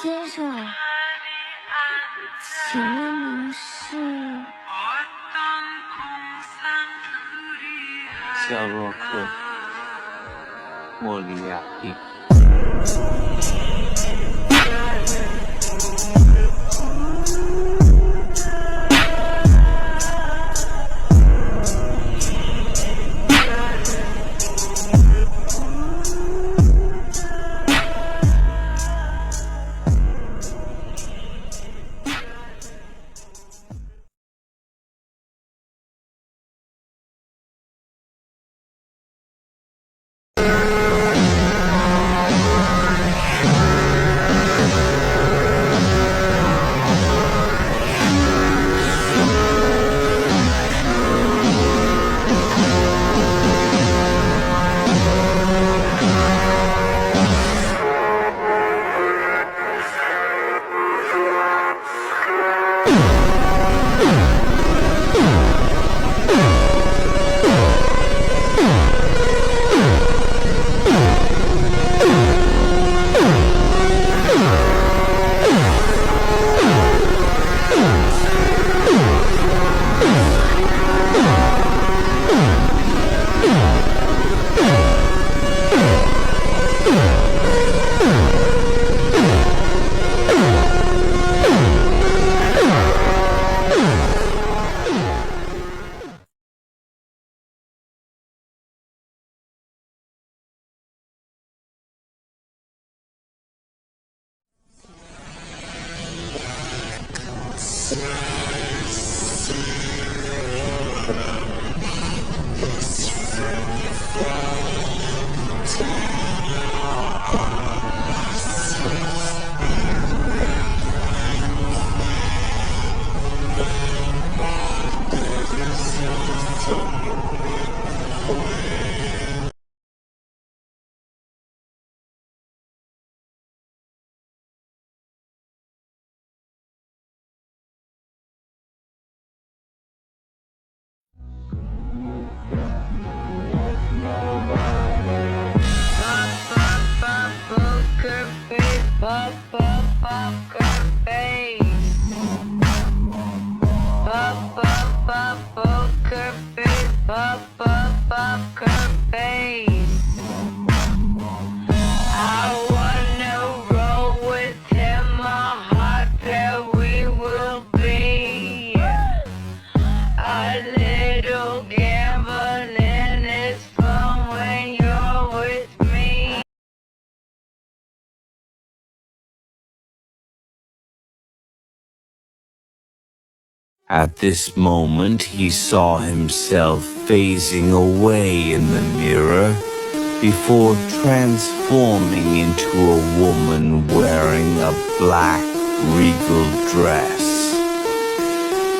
先生，请问您是？夏洛克·莫里亚蒂。At this moment, he saw himself phasing away in the mirror before transforming into a woman wearing a black regal dress.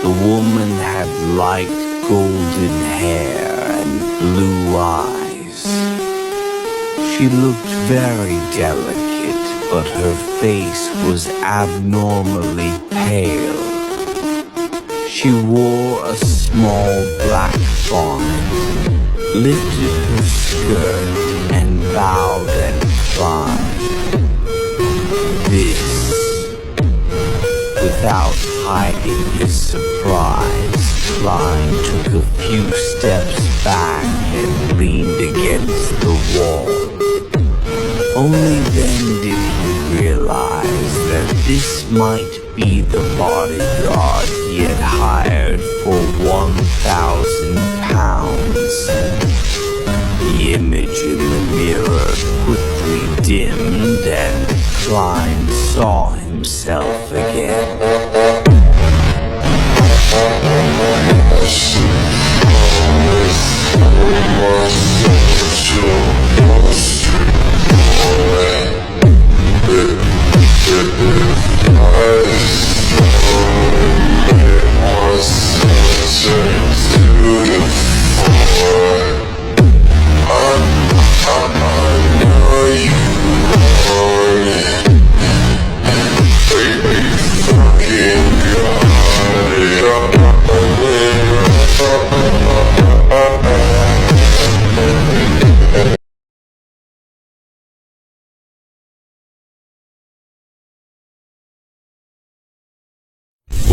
The woman had light golden hair and blue eyes. She looked very delicate, but her face was abnormally pale. She wore a small black bonnet, lifted her skirt, and bowed and climbed. This, without hiding his surprise, Klein took a few steps back and leaned against the wall. Only then did he realize that this might be the bodyguard he had hired for 1,000 pounds. The image in the mirror quickly dimmed and Klein saw himself again. Baby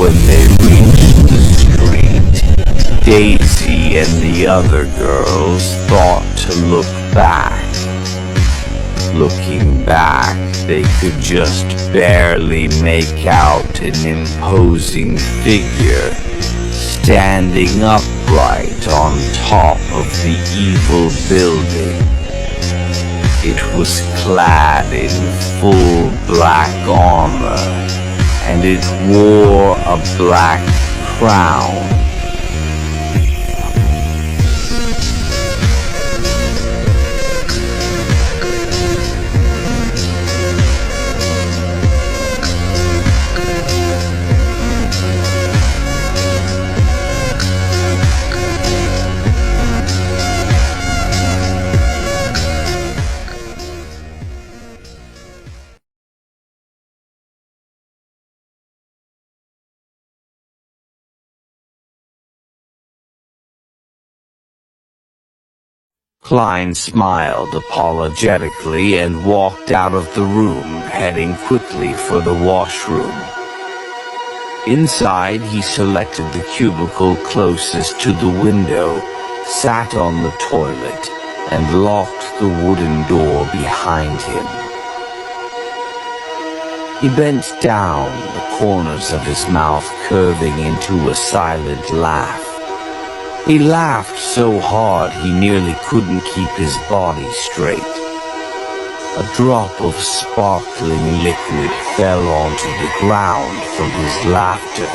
When they reached the street, Daisy and the other girls thought to look back. Looking back, they could just barely make out an imposing figure standing upright on top of the evil building. It was clad in full black armor, and it wore a black crown. Klein smiled apologetically and walked out of the room, heading quickly for the washroom. Inside, he selected the cubicle closest to the window, sat on the toilet, and locked the wooden door behind him. He bent down, the corners of his mouth curving into a silent laugh. He laughed so hard he nearly couldn't keep his body straight. A drop of sparkling liquid fell onto the ground from his laughter.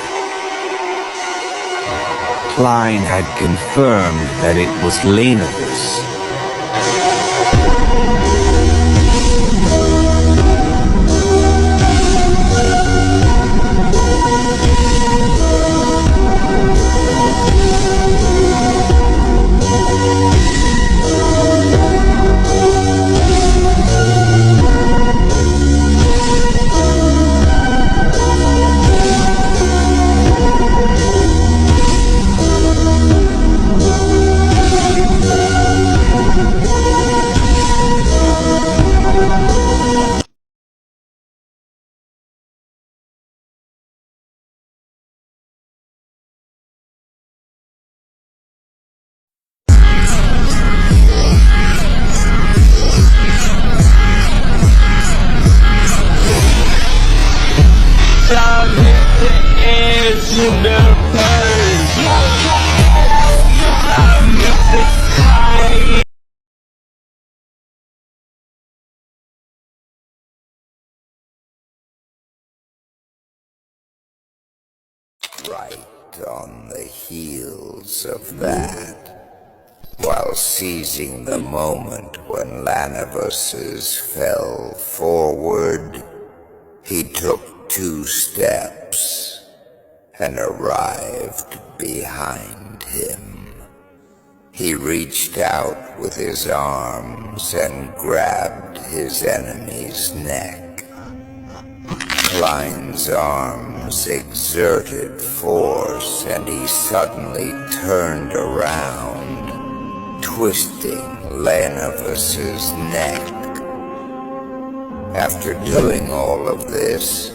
Klein had confirmed that it was Lena's. Right on the heels of that, while seizing the moment when Lanavus's fell forward, he took 2 steps and arrived behind him. He reached out with his arms and grabbed his enemy's neck. Klein's arms exerted force, and he suddenly turned around, twisting Lanavus's neck. After doing all of this,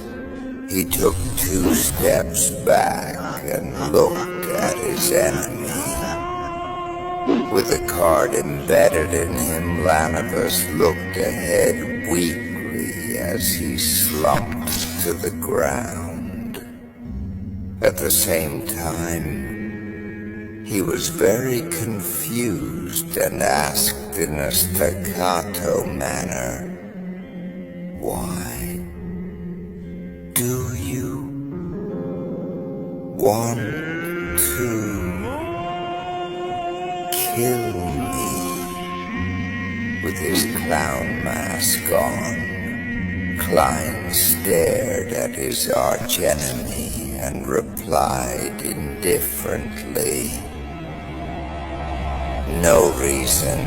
he took 2 steps back and looked at his enemy. With the card embedded in him, Lanavus looked ahead weakly as he slumped to the ground. At the same time, he was very confused and asked in a staccato manner, "Why do you want to kill me?" With his clown mask on, Klein stared at his archenemy and replied indifferently, "No reason."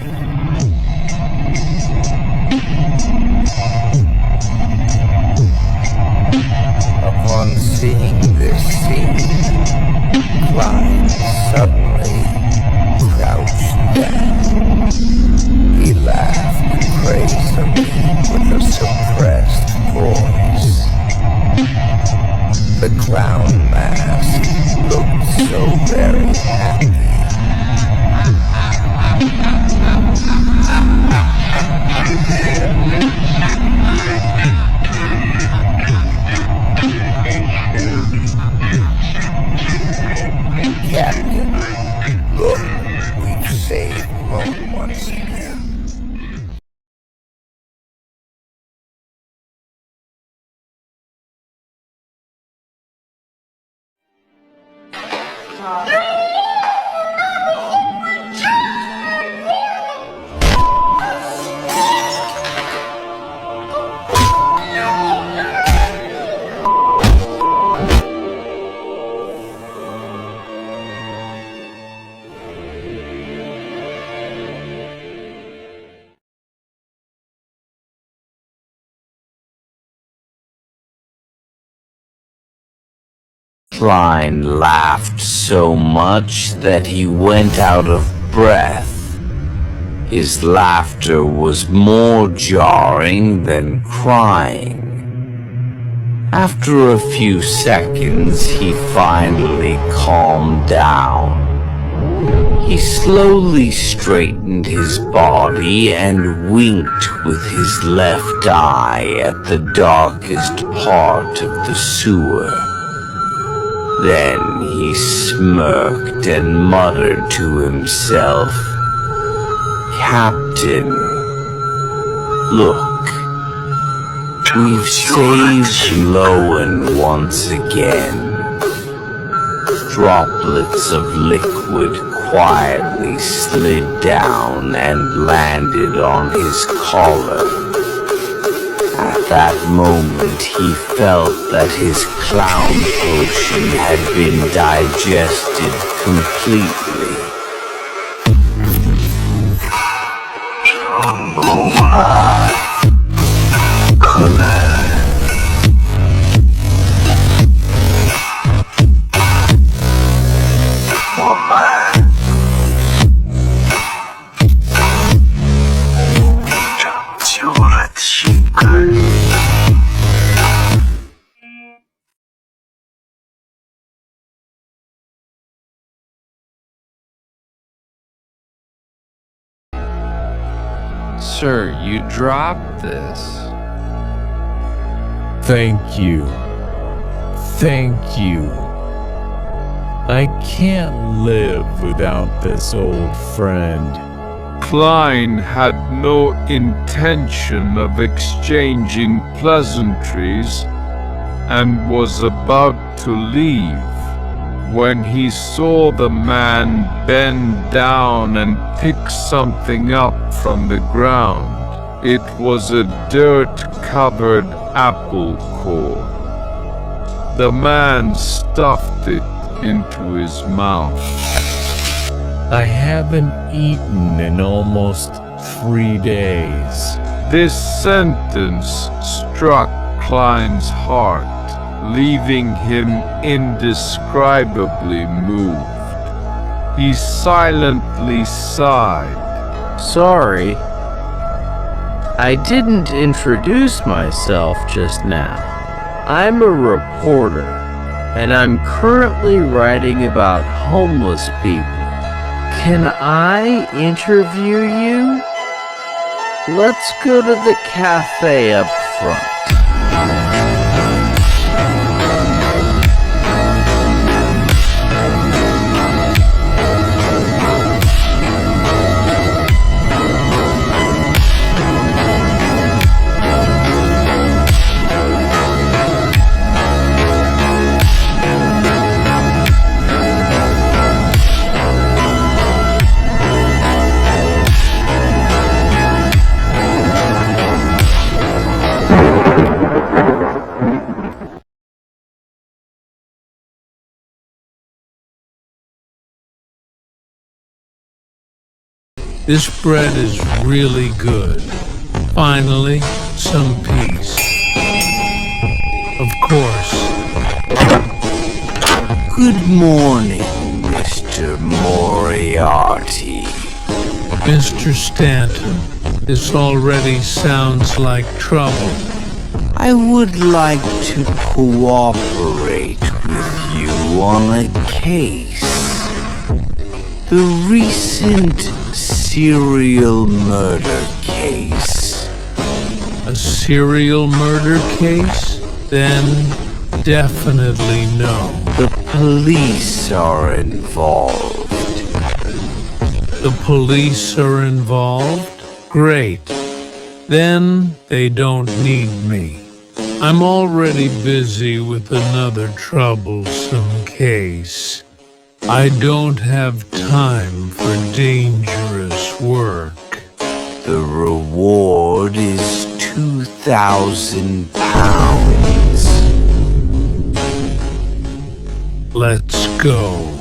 Upon seeing this scene, Klein suddenly crouched down. He laughed crazily with a suppressed voice. The clown mask Klein laughed so much that he went out of breath. His laughter was more jarring than crying. After a few seconds, he finally calmed down. He slowly straightened his body and winked with his left eye at the darkest part of the sewer. Then he smirked and muttered to himself, "Captain, look, we've saved Lowen once again." Droplets of liquid quietly slid down and landed on his collar. At that moment, he felt that his clown potion had been digested completely. Sir, you dropped this. Thank you. Thank you. I can't live without this old friend. Klein had no intention of exchanging pleasantries and was about to leave when he saw the man bend down and pick something up from the ground. It was a dirt-covered apple core. The man stuffed it into his mouth. I haven't eaten in almost 3 days. This sentence struck Klein's heart, leaving him indescribably moved. He silently sighed. Sorry, I didn't introduce myself just now. I'm a reporter, and I'm currently writing about homeless people. Can I interview you? Let's go to the cafe up front. This bread is really good. Finally, some peace. Of course. Good morning, Mr. Moriarty. Mr. Stanton, this already sounds like trouble. I would like to cooperate with you on a case. The recent serial murder case. A serial murder case? Then definitely no. The police are involved. The police are involved? Great. Then they don't need me. I'm already busy with another troublesome case. I don't have time for dangerous work. The reward is 2,000 pounds. Let's go.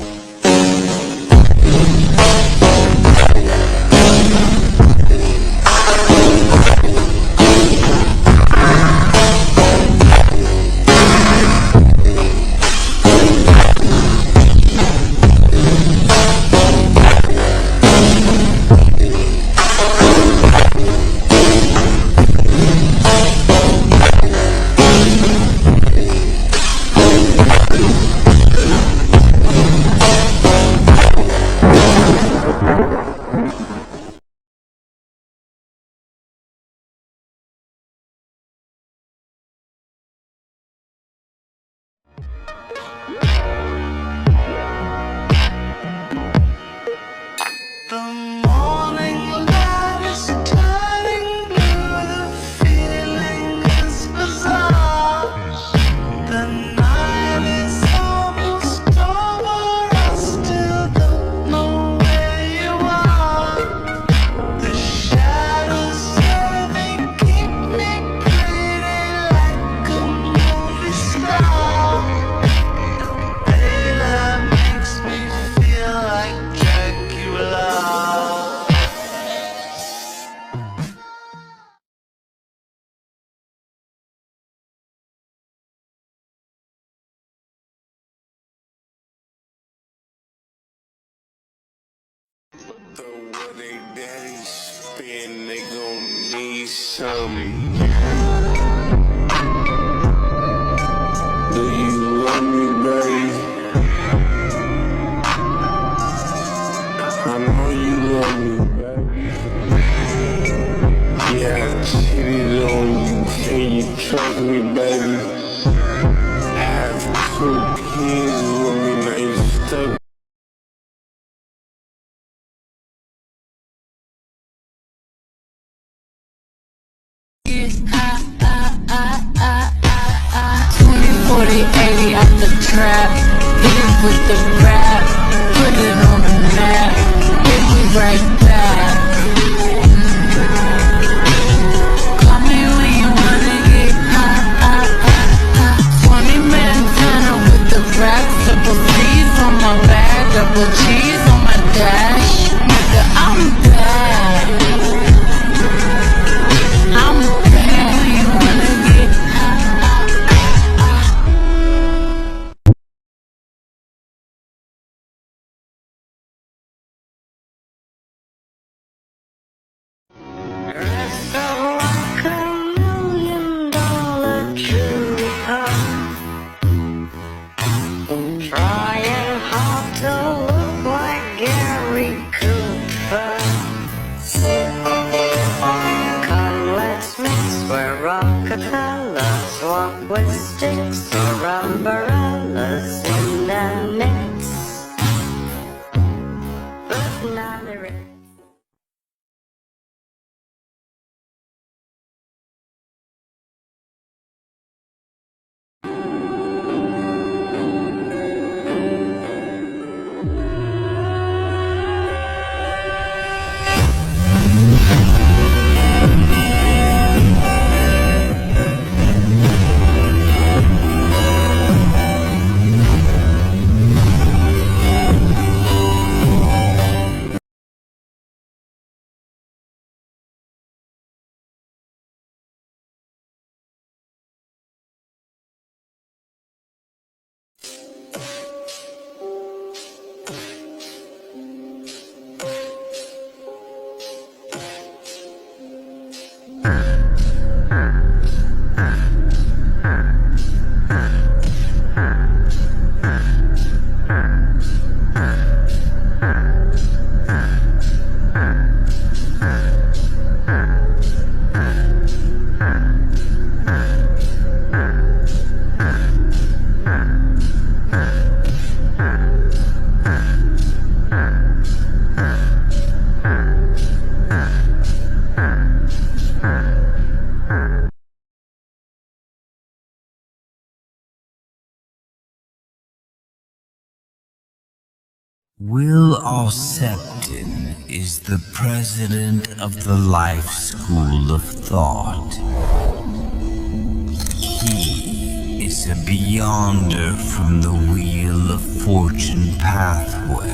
So what they daddy spend, they gon' need something. Do you love me, baby? I know you love me, baby. Yeah, I cheated on you, can you trust me, baby? I have 2 kids with me, now you stuck. 40, 80 out the trap. Hit it with the rap. Put it on the map. Hit me right back. Call me when you wanna get high. 20 Montana with the rap. Double C's on my back. Double G's on my dash. Nigga, I'm bad. I'm bad when you wanna get high. Trying hard to look like Gary Cooper. Come, let's mix where Rockefeller swap with sticks or umbrellas in the mix. But not really. Will Alsepton is the president of the Life School of Thought. He is a beyonder from the Wheel of Fortune pathway.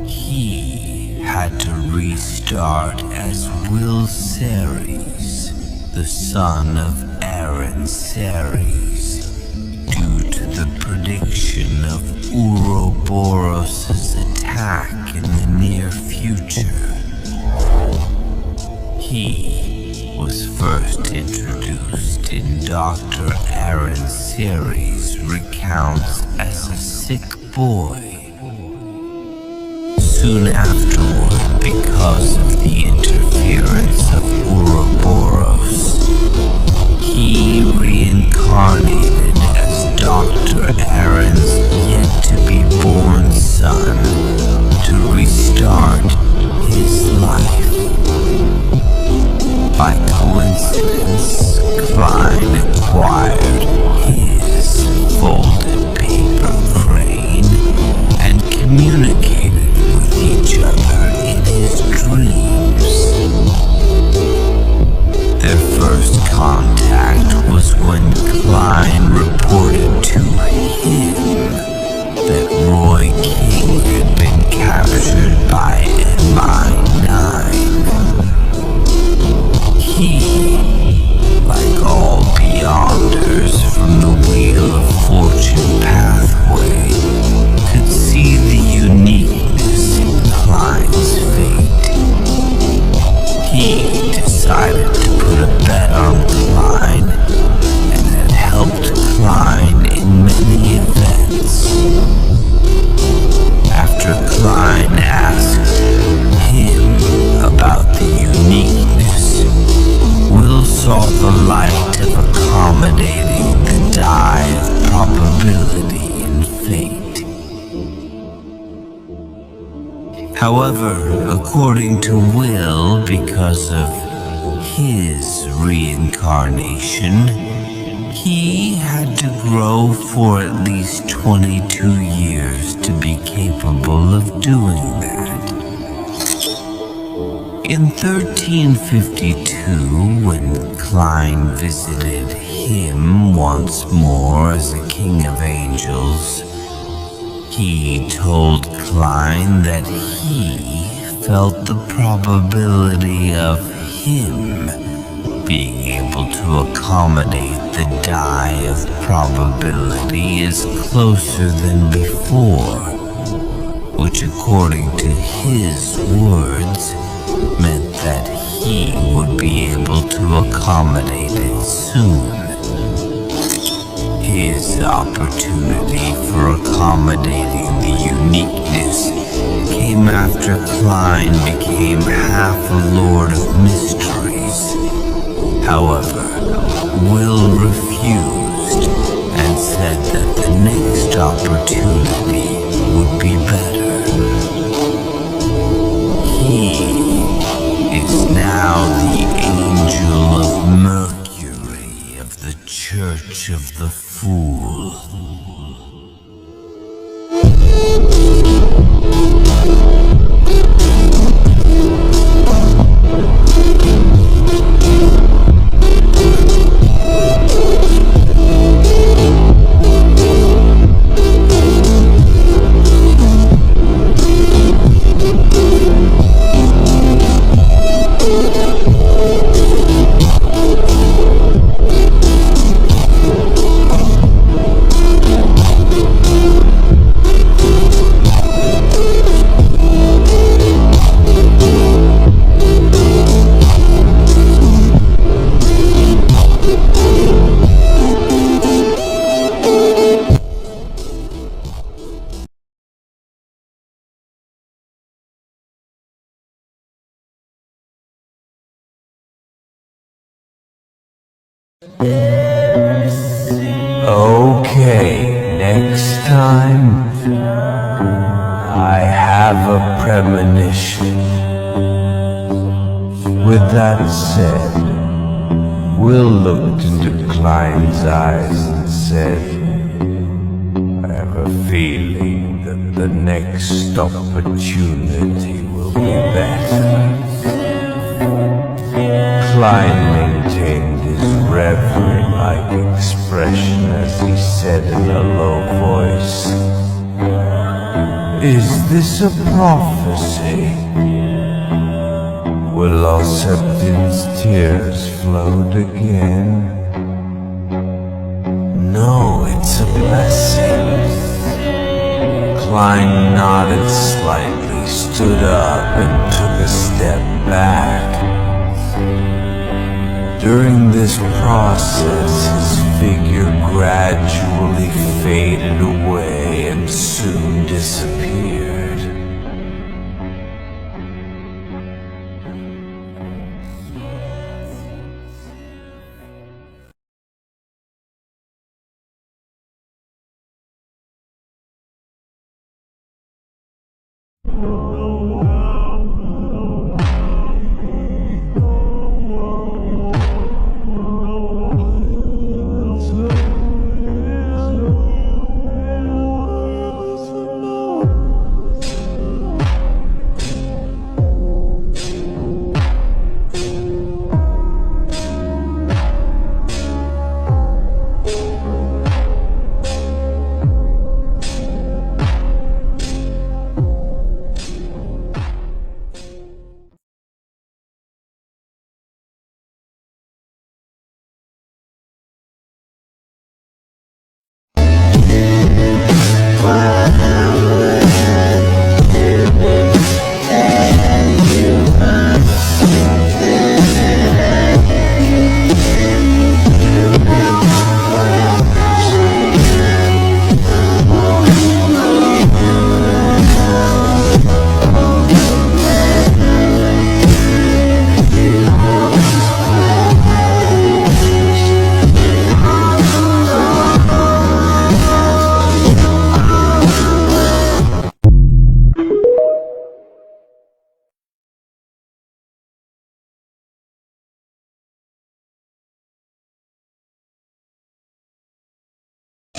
He had to restart as Will Ceres, the son of Aaron Ceres, due to the prediction of Ouroboros' attack in the near future. He was first introduced in Dr. Aaron Ceres' recounts as a sick boy. Soon afterward, because of the interference of Ouroboros, he reincarnated as Dr. Aaron's yet-to-be-born son to restart his life. By coincidence, Klein acquired his folded paper crane and communicated with each other in his dreams. Their first contact was when Klein reported to him that Roy King had been captured by MI9. He, like all beyonders from the Wheel of Fortune pathway, could see the uniqueness in Klein's fate. He decided to put a bet on Klein and had helped Klein in many events. After Klein asked him about the uniqueness, Will saw the light of accommodating the die of probability and fate. However, according to Will, because of his reincarnation, he had to grow for at least 22 years to be capable of doing that. In 1352, when Klein visited him once more as a king of angels, he told Klein that he felt the probability of him being able to accommodate the die of probability is closer than before, which according to his words meant that he would be able to accommodate it soon. His opportunity for accommodating the uniqueness came after Klein became half a Lord of Mysteries. However, Will refused and said that the next opportunity would be better. He is now the Angel of Mercury of the Church of the Fool. Okay, next time I have a premonition. With that said, Will looked into Klein's eyes and said, I have a feeling that the the next opportunity will be better. Klein maintained his reverie-like expression as he said in a low voice, "Is this a prophecy?" Will Alceptin's tears float again? No, it's a blessing. Klein nodded slightly, stood up, and took a step back. During this process, his figure gradually faded away and soon disappeared.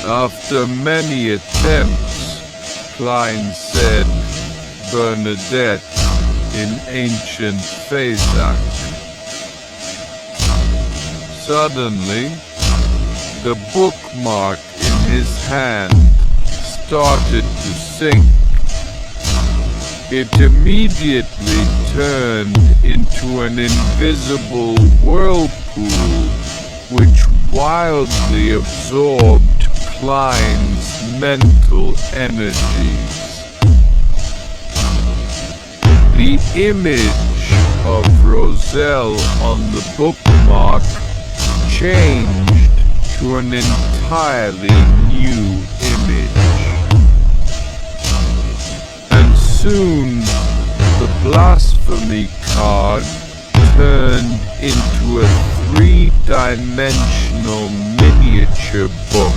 After many attempts, Klein said Bernadette in ancient Phazak. Suddenly, the bookmark in his hand started to sink. It immediately turned into an invisible whirlpool which wildly absorbed Klein's mental energies. The image of Roselle on the bookmark changed to an entirely new image. And soon, the blasphemy card turned into a three-dimensional miniature book.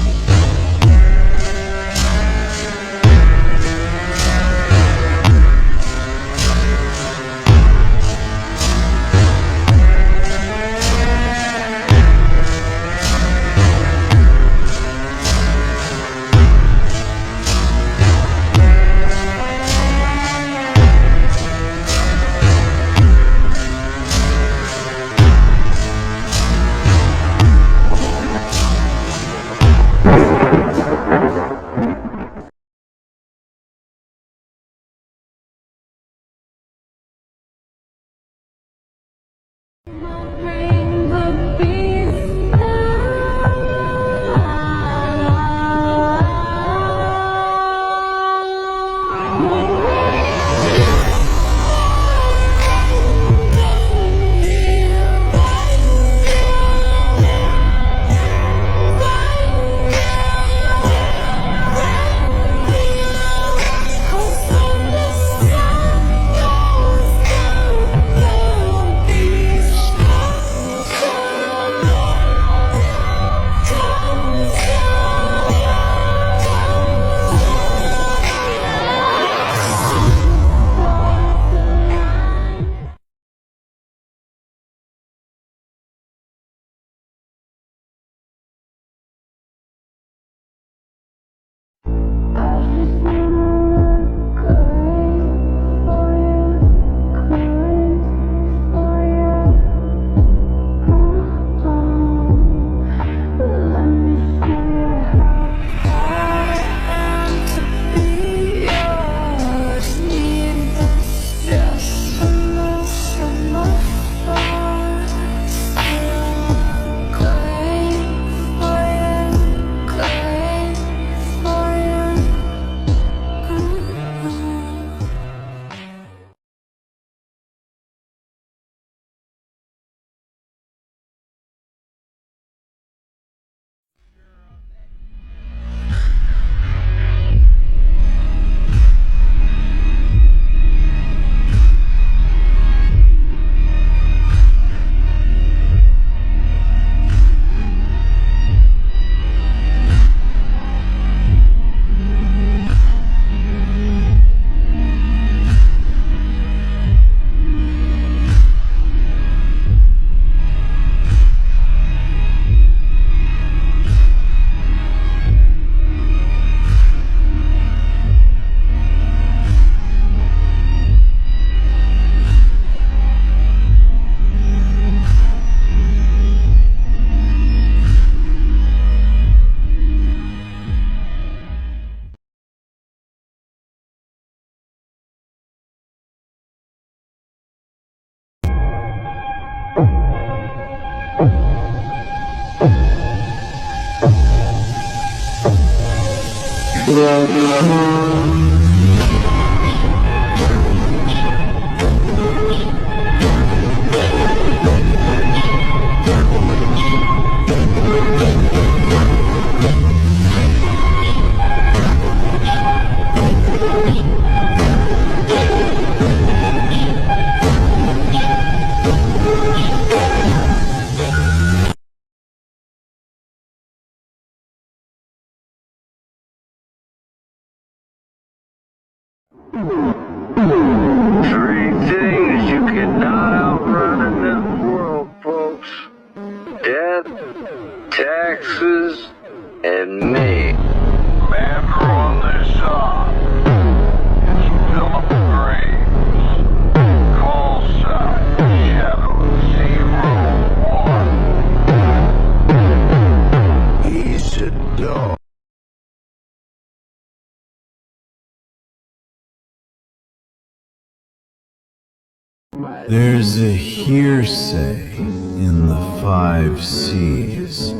Three things you cannot outrun in this world, folks. Death, taxes, and me. Member on this song is Philip Graves. Call sign Shadow 01. He's a dog. There's a hearsay in the 5 C's.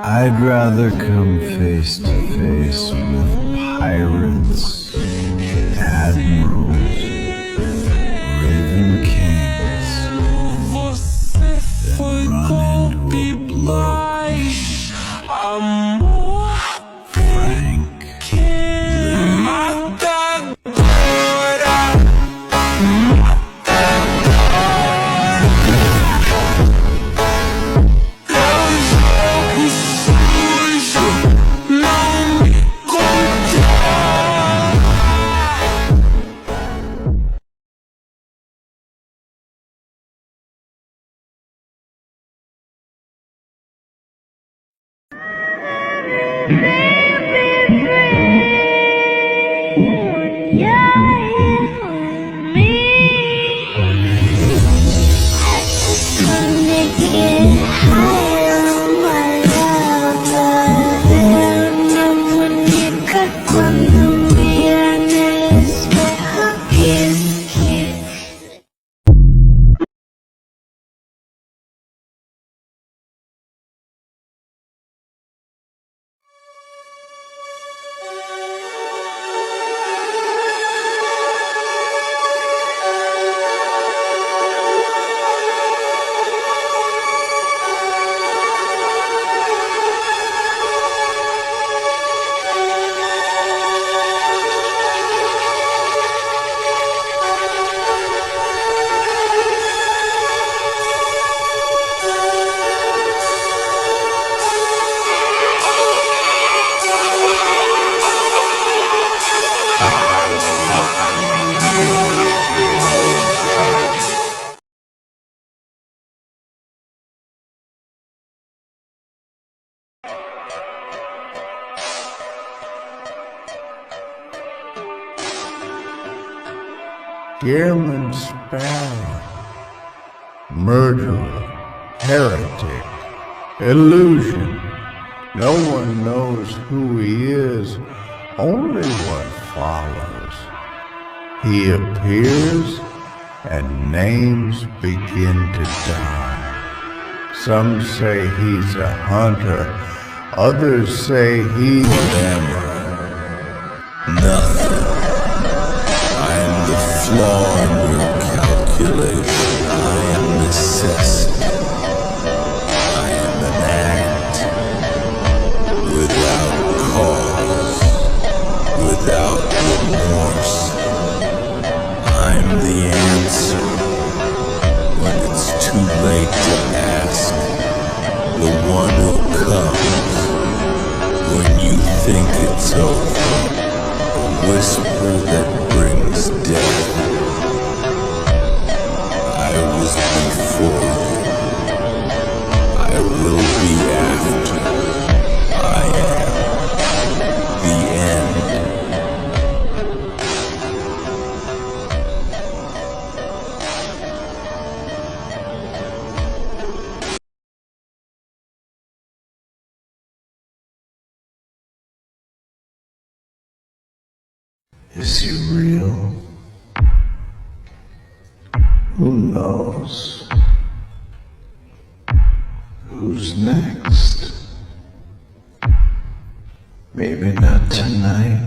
I'd rather come face to face with pirates, admirals, raven kings than run into a bloke. Frank Dearman Sparrow, murderer, heretic, illusion. No one knows who he is, only what follows. He appears and names begin to die. Some say he's a hunter, others say he's them. Nothing. I am the flaw in your calculation. I am necessity. I am an act without cause, without remorse. I'm the answer when it's too late to ask. The one who comes when you think it's over. A whisper that brings death. I was before you. I will be after. I am the end. Is he real? Who knows? Who's next? Maybe not tonight,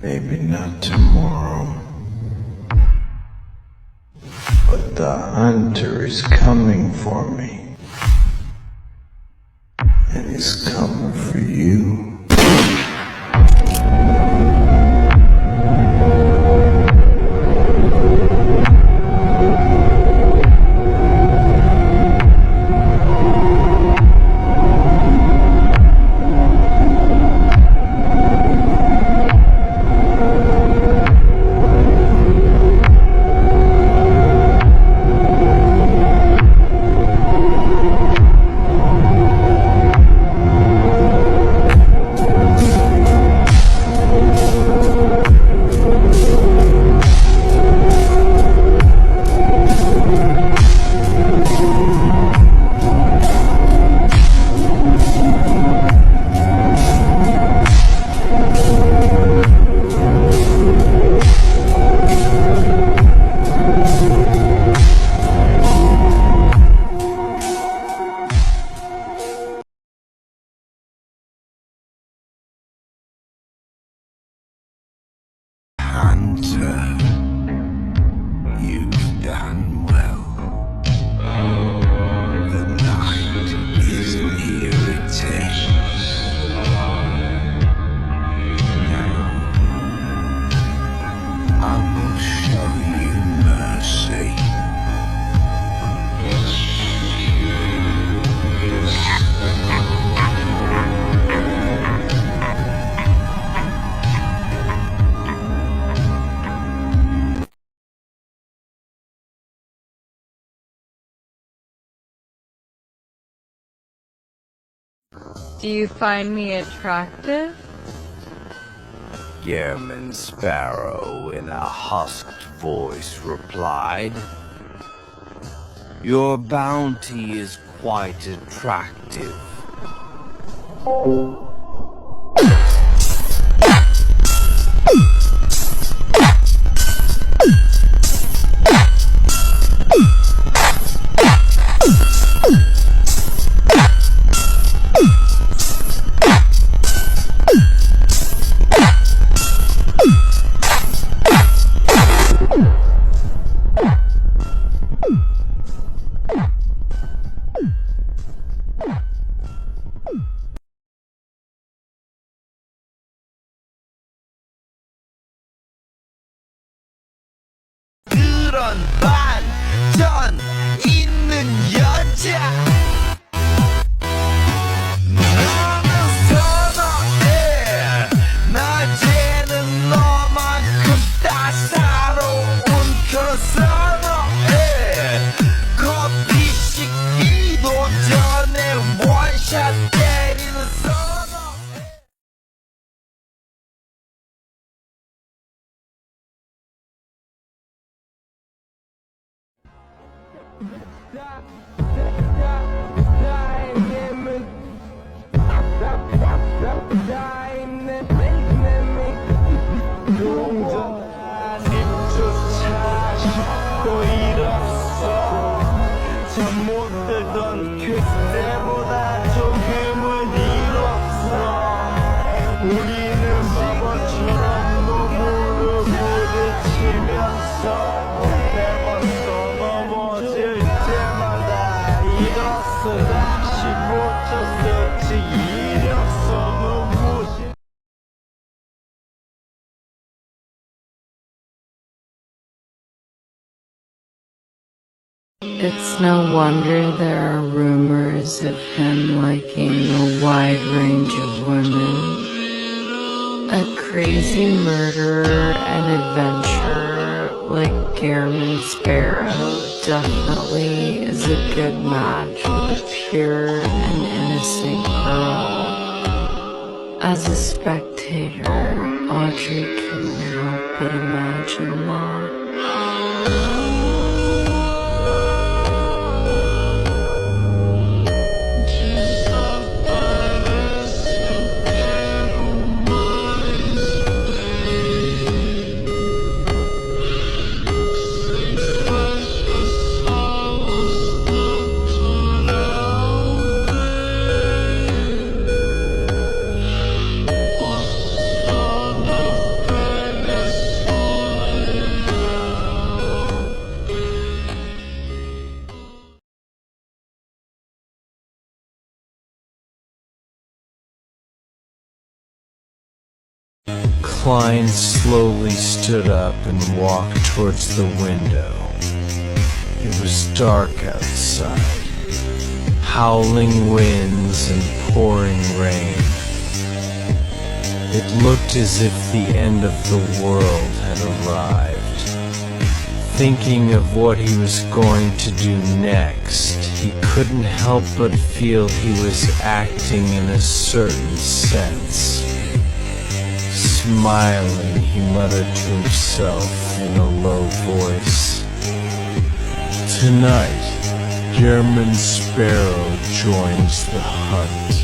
maybe not tomorrow, but the hunter is coming for me, and he's coming for you. Hunter, you've done well. The night is near its end. Now, I will show you mercy. Do you find me attractive? Gammon Sparrow in a husked voice replied, "Your bounty is quite attractive." 그런 반전 있는 여자 나는 선어해 낮에는 너만큼 따사로운 그런 선어해 커피 식기도 전에 원샷 때리는 선어해. 못들던 그때보다 조금은 일었어. 우리는 바보처럼 눈물을 부딪히면서 배웠어. 넘어질 때마다 일었어. 다시 못 쳤었지. 이력서 눈부시. It's no wonder there are rumors of him liking a wide range of women. A crazy murderer and adventurer like Gammon Sparrow definitely is a good match with a pure and innocent girl. As a spectator, Audrey couldn't help but imagine that. Klein slowly stood up and walked towards the window. It was dark outside. Howling winds and pouring rain. It looked as if the end of the world had arrived. Thinking of what he was going to do next, he couldn't help but feel he was acting in a certain sense. Smiling, he muttered to himself in a low voice, "Tonight, German Sparrow joins the hunt."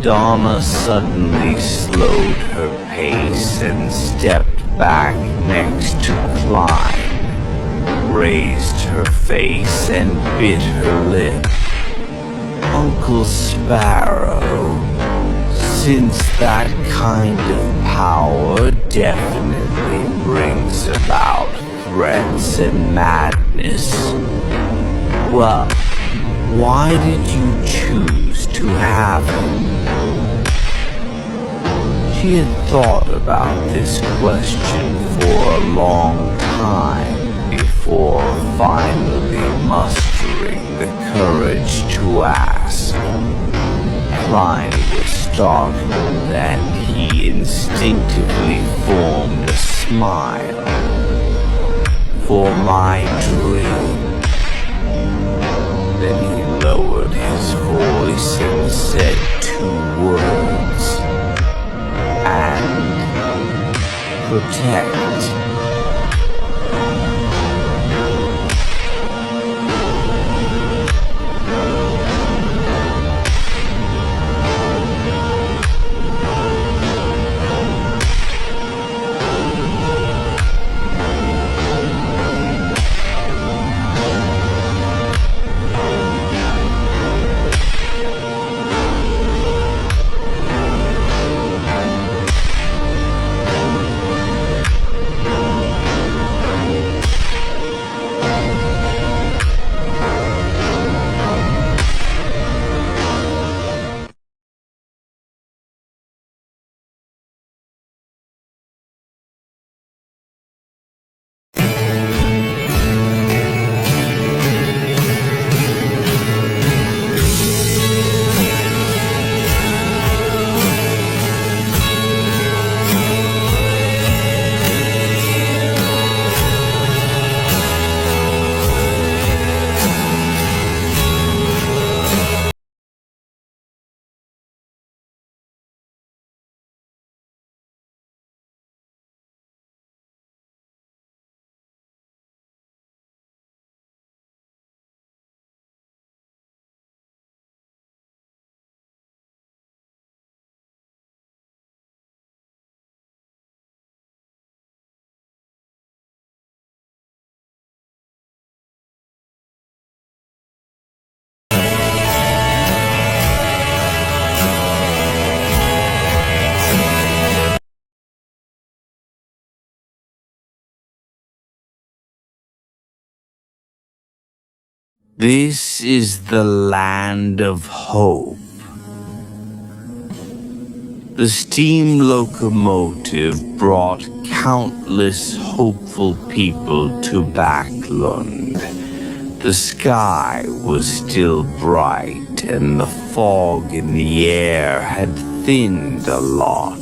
Donna suddenly slowed her pace and stepped back next to Klein, raised her face and bit her lip. Uncle Sparrow, since that kind of power definitely brings about threats and madness, well, why did you choose to have him? She had thought about this question for a long time before finally mustering the courage to ask. Klein was startled and he instinctively formed a smile. For my dream. Then he lowered his voice and said 2 words. And protect. This is the land of hope. The steam locomotive brought countless hopeful people to Backlund. The sky was still bright and the fog in the air had thinned a lot.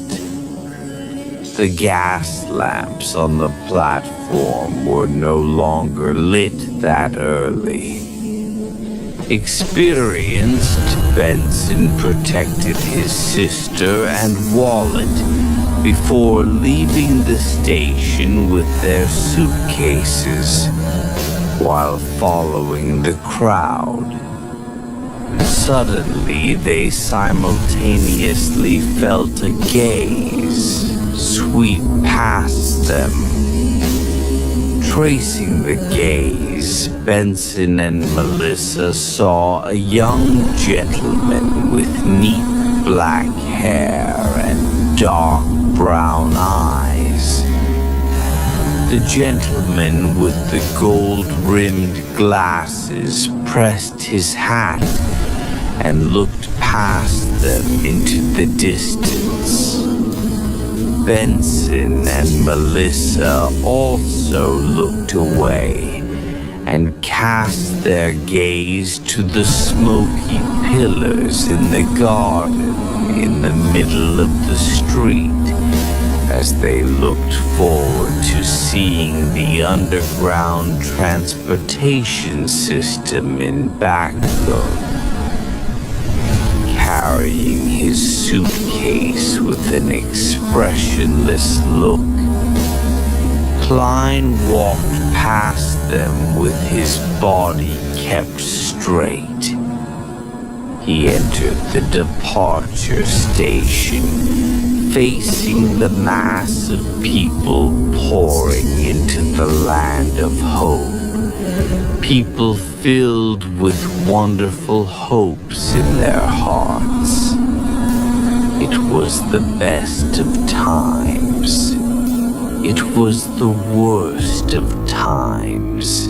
The gas lamps on the platform were no longer lit that early. Experienced, Benson protected his sister and wallet before leaving the station with their suitcases while following the crowd. Suddenly, they simultaneously felt a gaze sweep past them. Tracing the gaze, Benson and Melissa saw a young gentleman with neat black hair and dark brown eyes. The gentleman with the gold-rimmed glasses pressed his hat and looked past them into the distance. Benson and Melissa also looked away and cast their gaze to the smoky pillars in the garden in the middle of the street as they looked forward to seeing the underground transportation system in Baghdad. Carrying his suitcase with an expressionless look, Klein walked past them with his body kept straight. He entered the departure station, facing the mass of people pouring into the land of hope. People filled with wonderful hopes in their hearts. It was the best of times. It was the worst of times.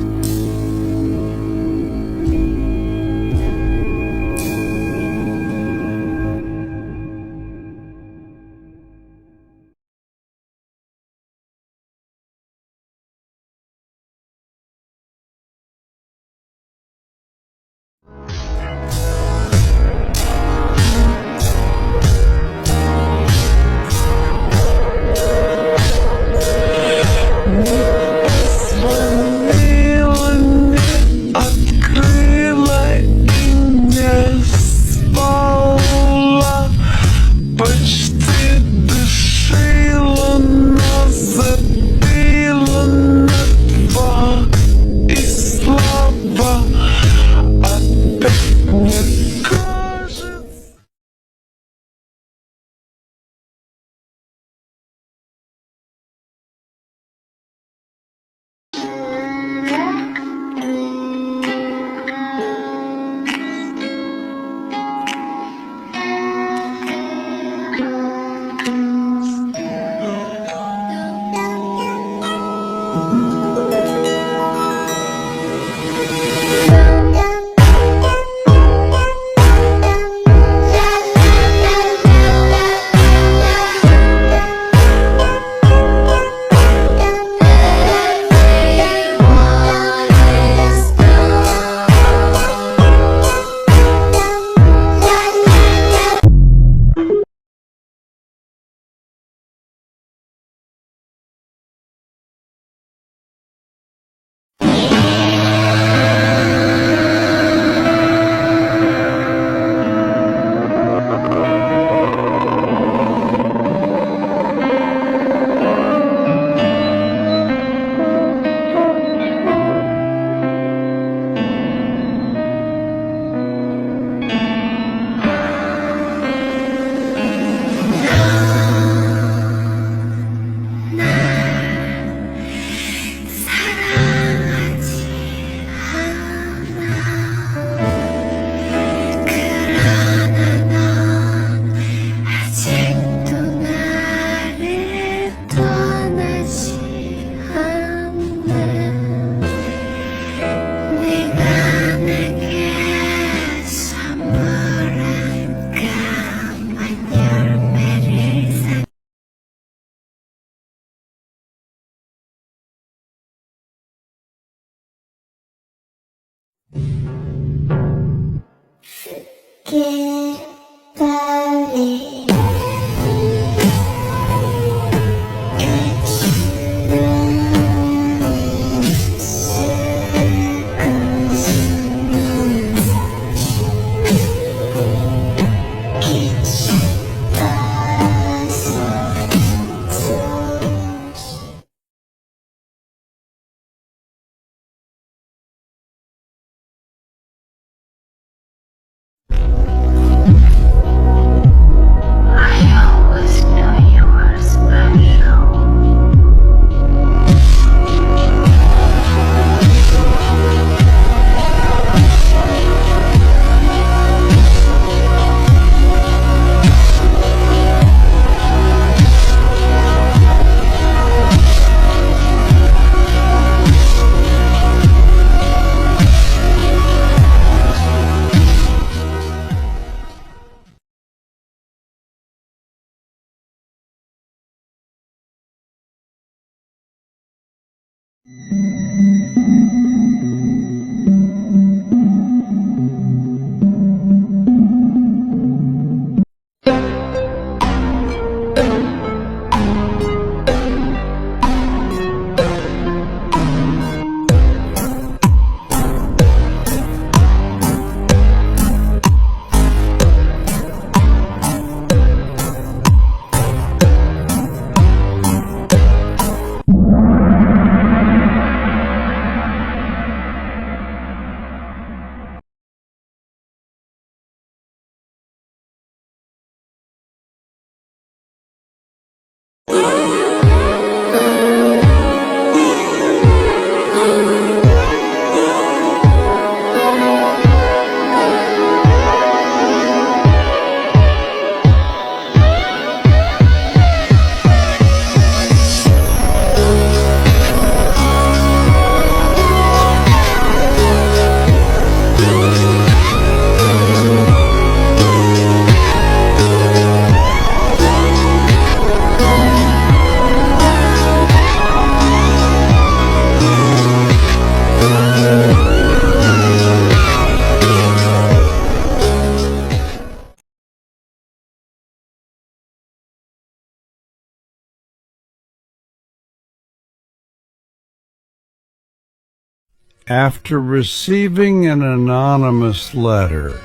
After receiving an anonymous letter,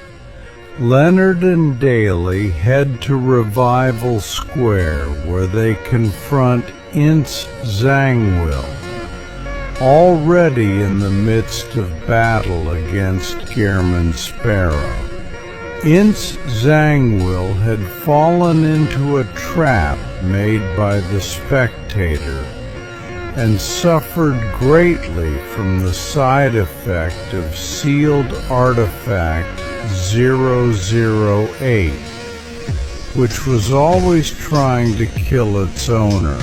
Leonard and Daly head to Revival Square, where they confront Ince Zangwill, already in the midst of battle against Gehrman Sparrow. Ince Zangwill had fallen into a trap made by the Spectator and suffered greatly from the side effect of sealed artifact 008, which was always trying to kill its owner.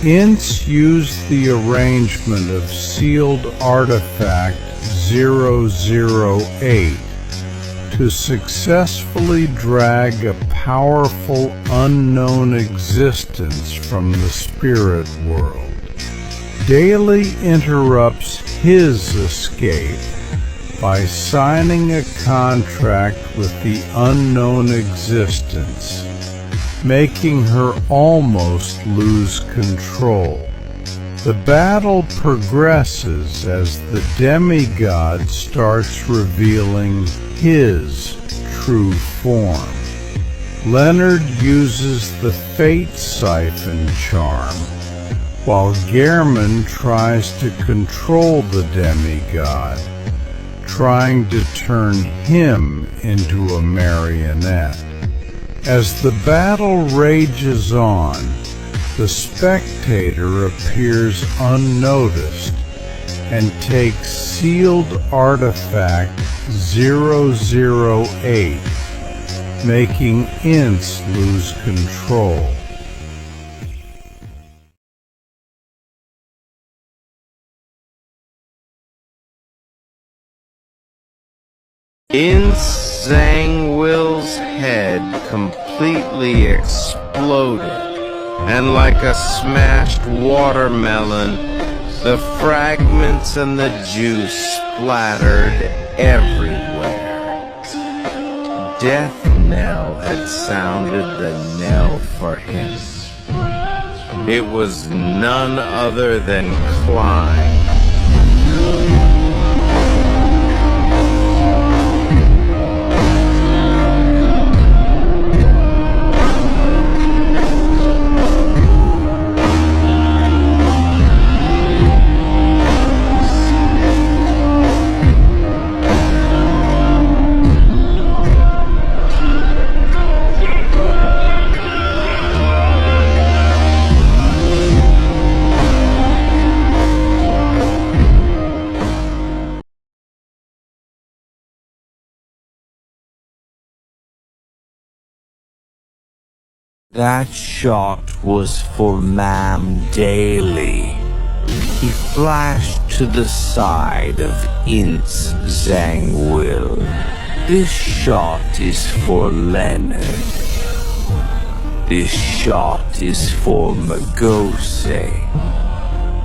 Ince used the arrangement of sealed artifact 008 to successfully drag a powerful unknown existence from the spirit world. Daly interrupts his escape by signing a contract with the unknown existence, making her almost lose control. The battle progresses as the demigod starts revealing his true form. Leonard uses the Fate Siphon charm, while Gehrman tries to control the demigod, trying to turn him into a marionette. As the battle rages on, the Spectator appears unnoticed and takes sealed artifact 008, making Ince lose control. Ince Zangwill's head completely exploded, and like a smashed watermelon, the fragments and the juice splattered everywhere. Death knell had sounded the knell for him. It was none other than Klein. That shot was for Ma'am Daly. He flashed to the side of Ince Zangwill. This shot is for Leonard. This shot is for Magose.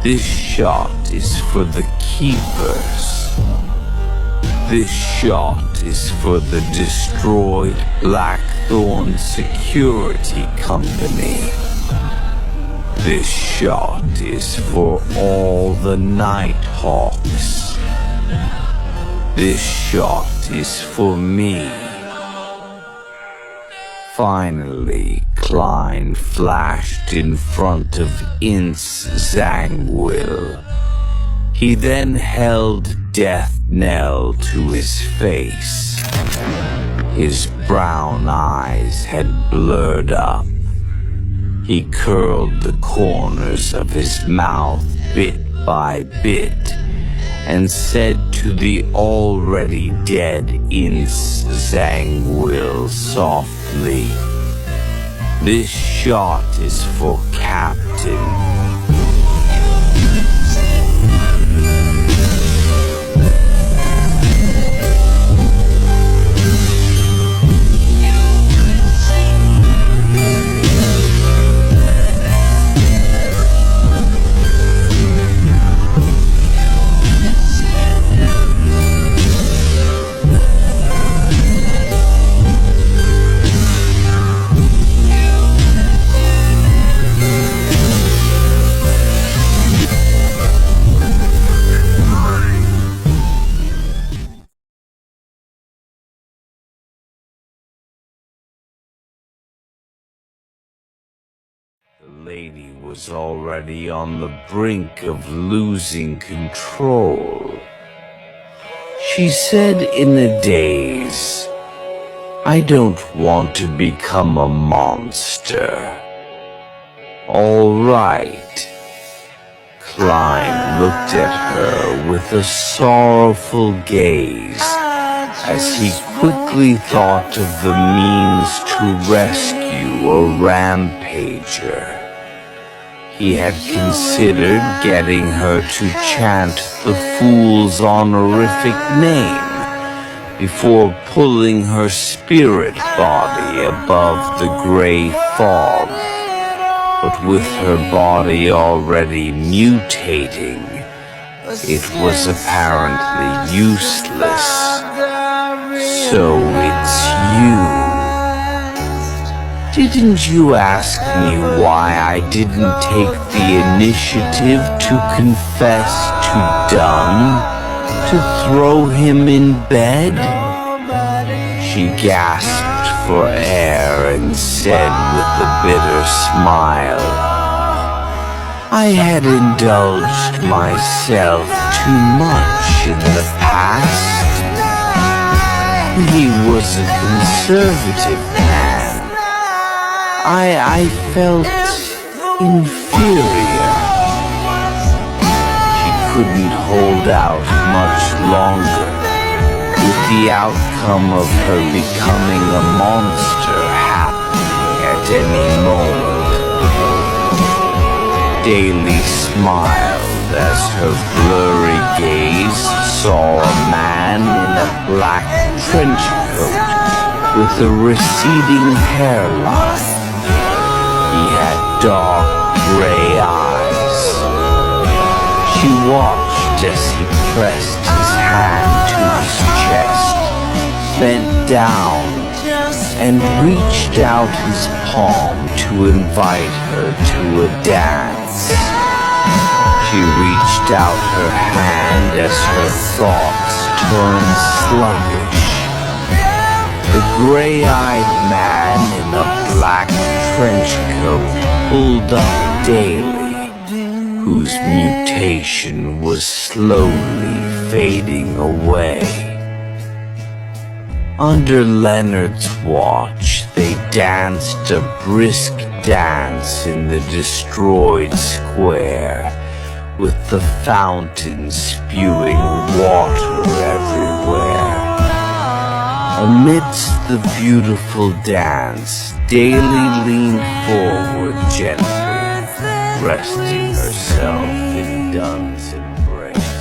This shot is for the keepers. This shot is for the destroyed Blackthorn Security Company. This shot is for all the Nighthawks. This shot is for me. Finally, Klein flashed in front of Ince Zangwill. He then held Death Knell to his face. His brown eyes had blurred up. He curled the corners of his mouth bit by bit and said to the already dead Ince Zangwill softly, "This shot is for Captain." The lady was already on the brink of losing control. She said in a daze, "I don't want to become a monster." "All right." Klein looked at her with a sorrowful gaze as he quickly thought of the means to rescue a rampager. He had considered getting her to chant the fool's honorific name before pulling her spirit body above the gray fog. But with her body already mutating, it was apparently useless. "So it's you. Didn't you ask me why I didn't take the initiative to confess to Dunn? To throw him in bed?" She gasped for air and said with a bitter smile, "I had indulged myself too much in the past. He was a conservative man. I felt inferior." She couldn't hold out much longer, with the outcome of her becoming a monster happening at any moment. Daly smiled as her blurry gaze saw a man in a black trench coat with a receding hairline. He had dark gray eyes. She watched as he pressed his hand to his chest, bent down, and reached out his palm to invite her to a dance. She reached out her hand as her thoughts turned sluggish. The gray-eyed man in a black trench coat pulled up Daly, whose mutation was slowly fading away. Under Leonard's watch, they danced a brisk dance in the destroyed square, with the fountain spewing water everywhere. Amidst the beautiful dance, Daly leaned forward gently, resting herself in Dunn's embrace.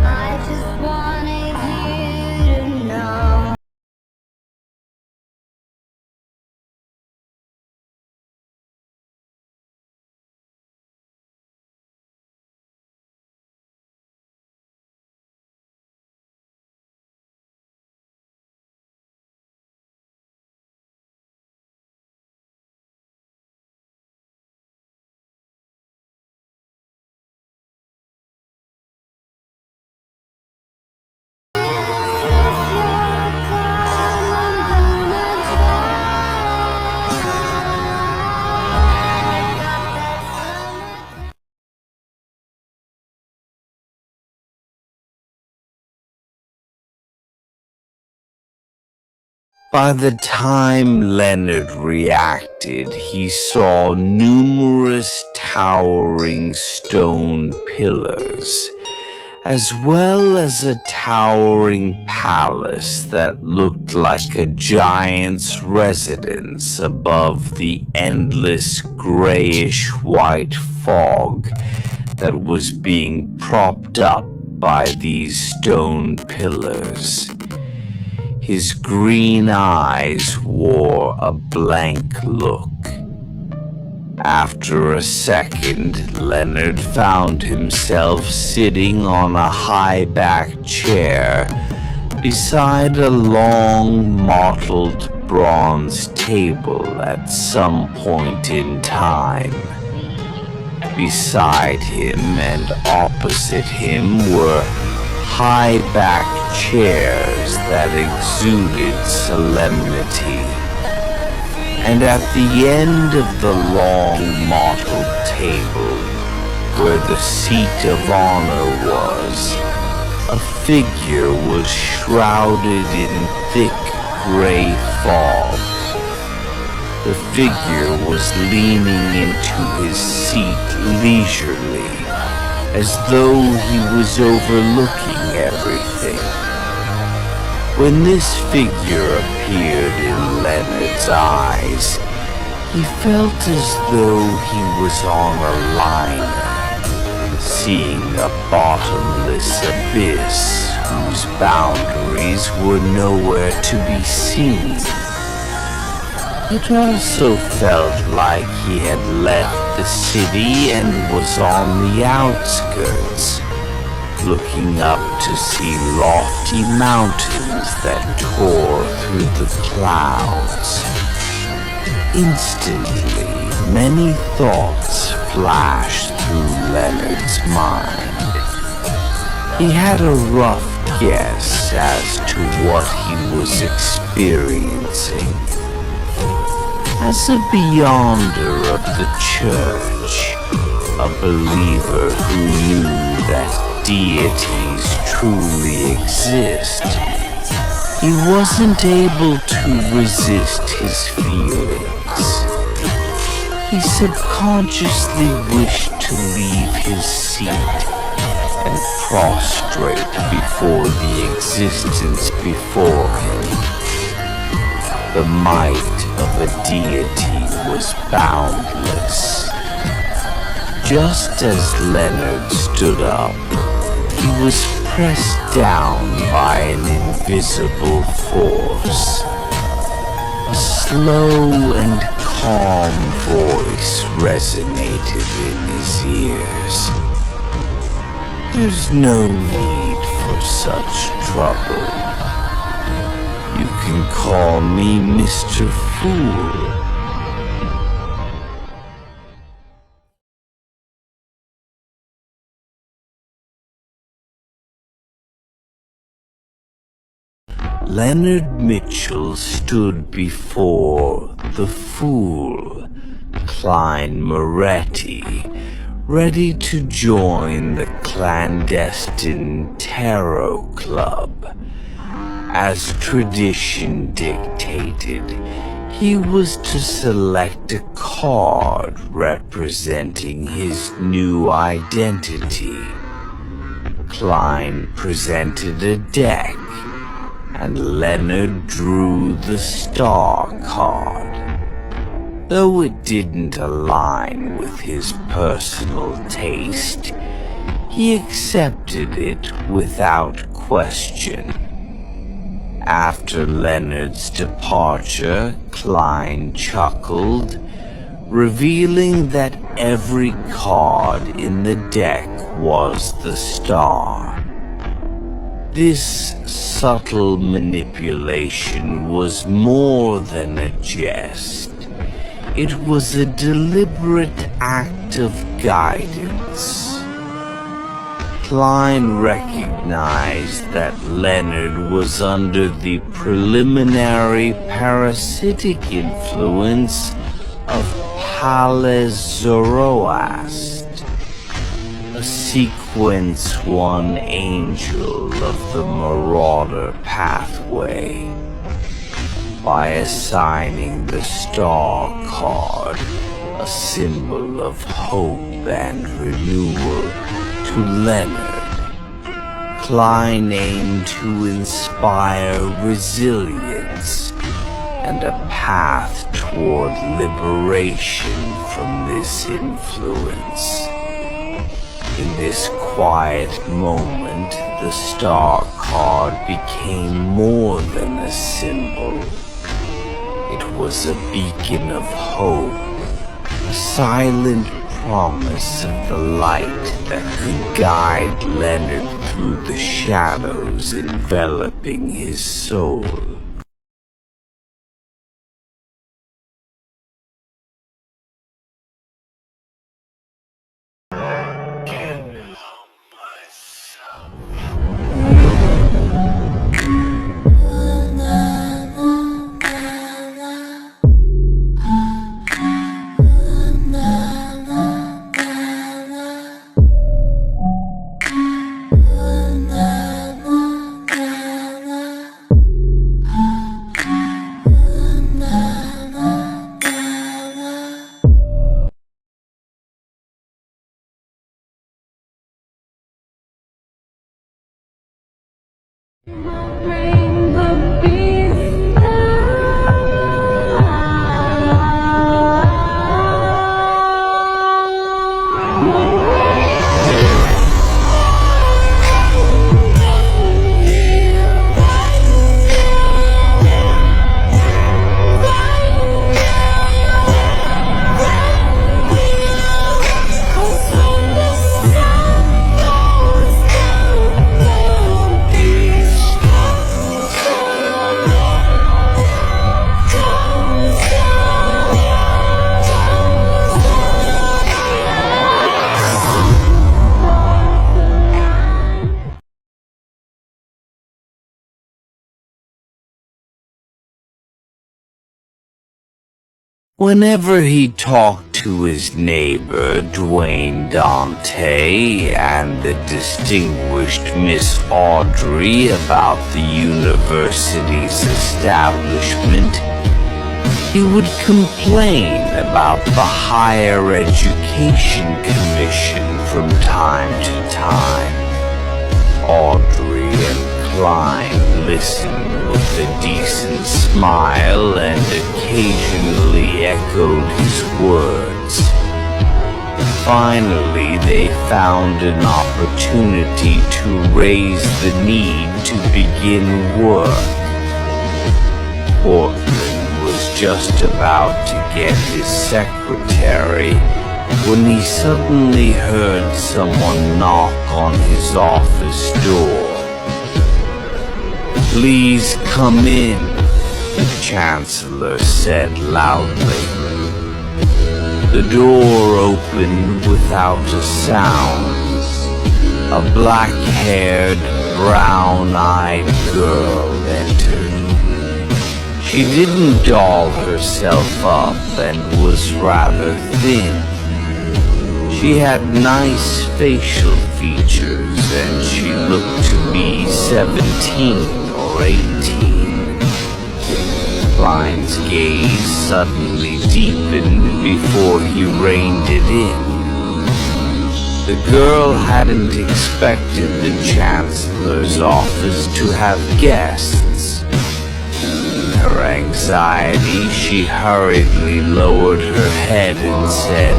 I just wanted you to know. By the time Leonard reacted, he saw numerous towering stone pillars, as well as a towering palace that looked like a giant's residence above the endless grayish-white fog that was being propped up by these stone pillars. His green eyes wore a blank look. After a second, Leonard found himself sitting on a high-backed chair beside a long, mottled bronze table at some point in time. Beside him and opposite him were high-backed chairs that exuded solemnity. And at the end of the long mottled table, where the seat of honor was, a figure was shrouded in thick gray fog. The figure was leaning into his seat leisurely, as though he was overlooking everything. When this figure appeared in Leonard's eyes, he felt as though he was on a liner, seeing a bottomless abyss whose boundaries were nowhere to be seen. It also felt like he had left the city and was on the outskirts, looking up to see lofty mountains that tore through the clouds. Instantly, many thoughts flashed through Leonard's mind. He had a rough guess as to what he was experiencing. As a beyonder of the church, a believer who knew that deities truly exist, he wasn't able to resist his feelings. He subconsciously wished to leave his seat and prostrate before the existence before him. The might of a deity was boundless. Just as Leonard stood up, he was pressed down by an invisible force. A slow and calm voice resonated in his ears. There's no need for such trouble. You can call me Mr. Fool. Leonard Mitchell stood before the Fool, Klein Moretti, ready to join the clandestine tarot club. As tradition dictated, he was to select a card representing his new identity. Klein presented a deck, and Leonard drew the star card. Though it didn't align with his personal taste, he accepted it without question. After Leonard's departure, Klein chuckled, revealing that every card in the deck was the star. This subtle manipulation was more than a jest. It was a deliberate act of guidance. Klein recognized that Leonard was under the preliminary parasitic influence of Palazoroast, a Sequence 1 angel of the Marauder pathway. By assigning the star card, a symbol of hope and renewal, to Leonard, Klein aimed to inspire resilience and a path toward liberation from this influence. In this quiet moment, the star card became more than a symbol. It was a beacon of hope, a silent promise of the light that could guide Leonard through the shadows enveloping his soul. Whenever he talked to his neighbor, Dwayne Dante, and the distinguished Miss Audrey about the university's establishment, he would complain about the Higher Education Commission from time to time. Audrey and Klein listened with a decent smile and occasionally echoed his words. Finally, they found an opportunity to raise the need to begin work. Portland was just about to get his secretary when he suddenly heard someone knock on his office door. "Please come in," the Chancellor said loudly. The door opened without a sound. A black-haired, brown-eyed girl entered. She didn't doll herself up and was rather thin. She had nice facial features and she looked to be 17 or 18. Klein's gaze suddenly deepened before he reined it in. The girl hadn't expected the Chancellor's office to have guests. In her anxiety, she hurriedly lowered her head and said,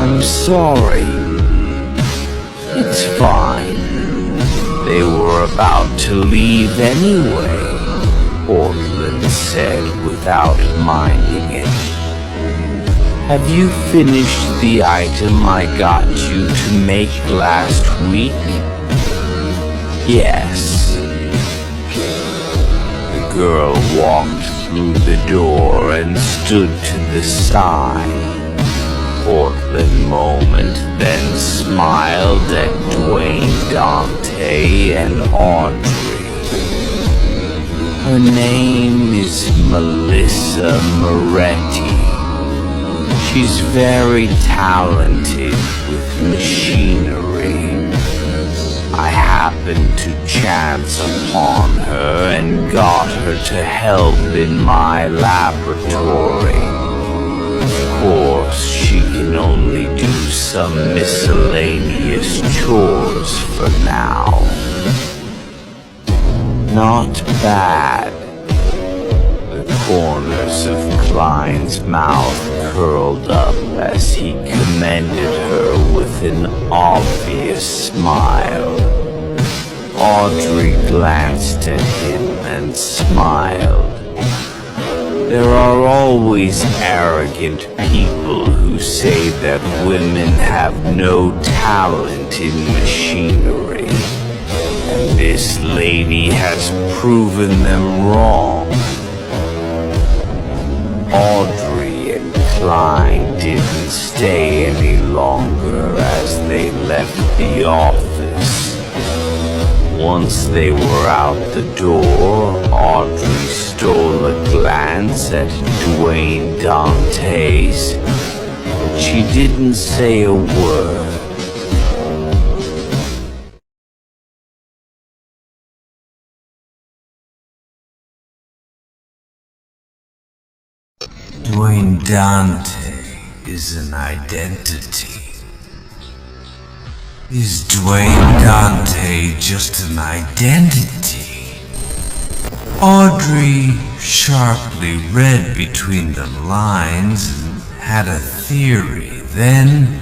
"I'm sorry." "It's fine." They were about to leave anyway, Portland said without minding it. "Have you finished the item I got you to make last week?" "Yes." The girl walked through the door and stood to the side. Portland moment, then smiled at Dwayne Dante and Audrey. "Her name is Melissa Moretti. She's very talented with machinery. I happened to chance upon her and got her to help in my laboratory. Of course, she can only do some miscellaneous chores for now." "Not bad." The corners of Klein's mouth curled up as he commended her with an obvious smile. Audrey glanced at him and smiled. There are always arrogant people who say that women have no talent in machinery, and this lady has proven them wrong. Audrey and Klein didn't stay any longer as they left the office. Once they were out the door, Audrey stole a glance at Dwayne Dante's, but she didn't say a word. Dwayne Dante is an identity. Is Dwayne Dante just an identity? Audrey sharply read between the lines and had a theory. Then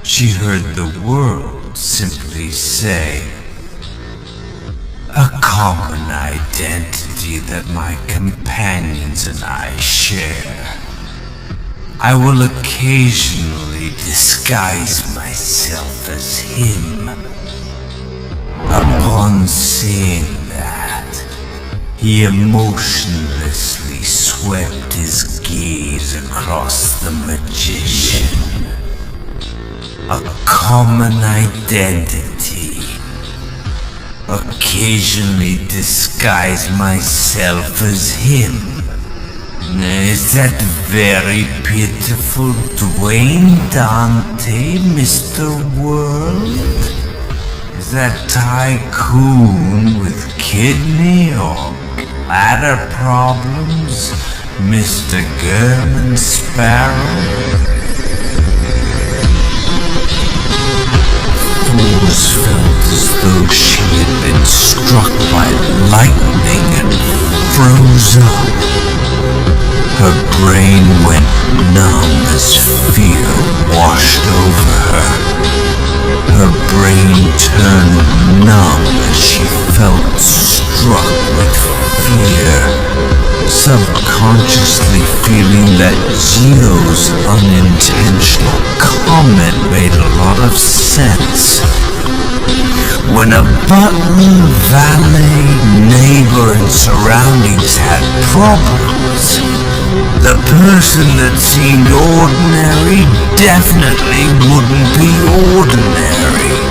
she heard the world simply say, "A common identity that my companions and I share. I will occasionally disguise myself as him." Upon seeing that, he emotionlessly swept his gaze across the magician. "A common identity. Occasionally disguise myself as him. Is that very pitiful Dwayne Dante, Mr. World? Is that tycoon with kidney or bladder problems, Mr. German Sparrow? Fools felt as though she had been struck by lightning and froze up. Her brain went numb as fear washed over her. Her brain turned numb as she felt struck with fear, subconsciously feeling that Gino's unintentional comment made a lot of sense. When a butler, valet, neighbor, and surroundings had problems, the person that seemed ordinary definitely wouldn't be ordinary.